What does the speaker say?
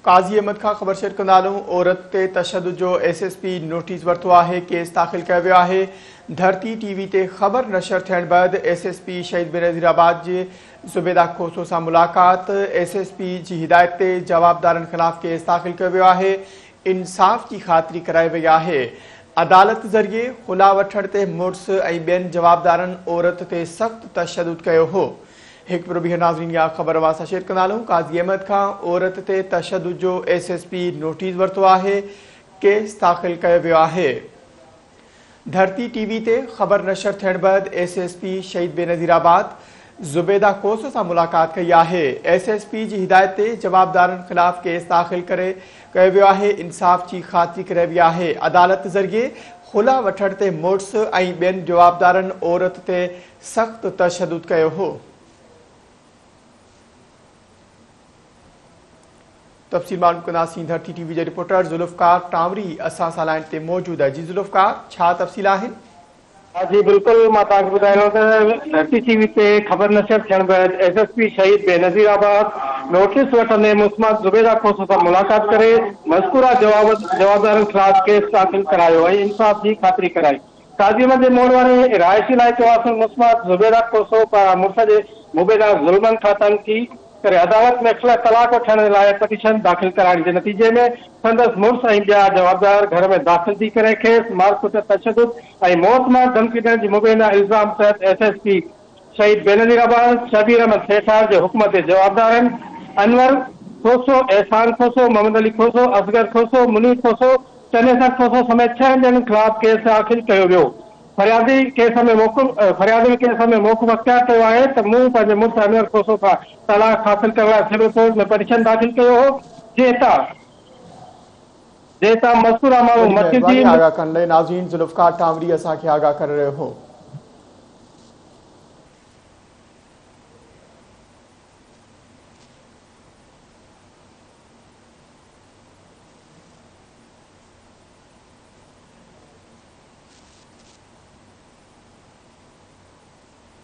काज़ी अहमद खां ख़बर शेयर कंदालूं। औरत ते तशद्दुद जो SSP नोटिस वरितो आहे। केस दाख़िल कयो वियो आहे। धरती TV ते ख़बर नशर थियण बैदि SSP शहीद बेनज़ीराबाद जे ज़ुबैदा खोसो सां मुलाक़ात। SSP जी हिदायत ते जवाबदारनि ख़िलाफ़ केस दाख़िल कयो वियो आहे। इंसाफ़ जी ख़ातिरी कराई वई आहे। अदालत ज़रिए खुला वठण ते मुड़ुस ऐं ॿियनि जवाबदारनि औरत ते सख़्त तशद्दुद कयो हो। एक बिहर नाज़रीन या ख़बर वासा शेयर कंदालूं। काज़ी अहमद खां औरत ते तशद्दुद जो SSP नोटिस वरितो आहे। केस दाख़िल कयो वियो आहे। धरती TV ते ख़बर नशर थियण बैदि SSP शहीद बेनज़ीराबाद ज़ुबैदा खोसो सां मुलाक़ात कई आहे। SSP जी हिदायत ते जवाबदारनि ख़िलाफ़ केस दाख़िल कयो वियो आहे। इंसाफ़ जी ख़ातिरी कराई वई आहे। अदालत ज़रिए खुला वठण ते मुड़ुस ऐं ॿियनि जवाबदारनि औरत ते सख़्त तशद्दुद कयो हो। तफ़सील मालूम कंदासीं। धरती TV जे रिपोर्टर ज़ुल्फ़कार टांवरी असां सां लाइन ते मौजूद आहे। जी ज़ुल्फ़कार, छा तफ़सील आहिनि? जी बिल्कुल, मां तव्हांखे ॿुधायां त धरती TV ते ख़बर नशर थियण बैदि SSP शहीद बेनज़ीराबाद नोटिस वठंदे मुस्मात ज़ुबैदा खोसो सां मुलाक़ात करे मज़कूरा जवाबदारनि ख़िलाफ़ केस दाख़िल करायो ऐं इंसाफ़ जी ख़ातिरी कराई। काज़ी अहमद जे मोड़ वारे रिहायशी इलाइक़े वासियुनि मुस्मात ज़ुबैदा खोसो पारां मुड़ुस जे मुबैना ज़ुल्मनि खां तनक़ीद करे अदालत में ख़िलाफ़ तलाक वठण लाइ पिटीशन दाख़िल कराइण जे नतीजे में संदसि मुड़ुस ऐं ॿिया जवाबदार घर में दाख़िल थी करे खेसि मारकुट तशद्दुद ऐं मौत मां धमकी ॾियण जी मुबैना इल्ज़ाम तहत SSP शहीद बेनज़ीराबाद शबीर अहमद सेठार जे हुक्म ते जवाबदार आहिनि। अनवर खोसो, एहसान खोसो, मोहम्मद अली खोसो, असगर खोसो, मुनीर खोसो, चनेसर खोसो समेत 6 ॼणनि ख़िलाफ़ केस दाख़िल कयो वियो। फरियादी केस में मौक़ुफ़ अख़्तियार कयो आहे त मूं पंहिंजे मुड़ुस अनवर खोसो खां तलाक हासिल करण लाइ सिविल कोर्ट में पिटीशन दाख़िल कयो हो। जेता मज़कूरा माण्हू वॾी महिरबानी आगाह करण लाइ। नाज़रीन, ज़ुल्फ़कार टांवरी असांखे आगाह करे रहियो हो।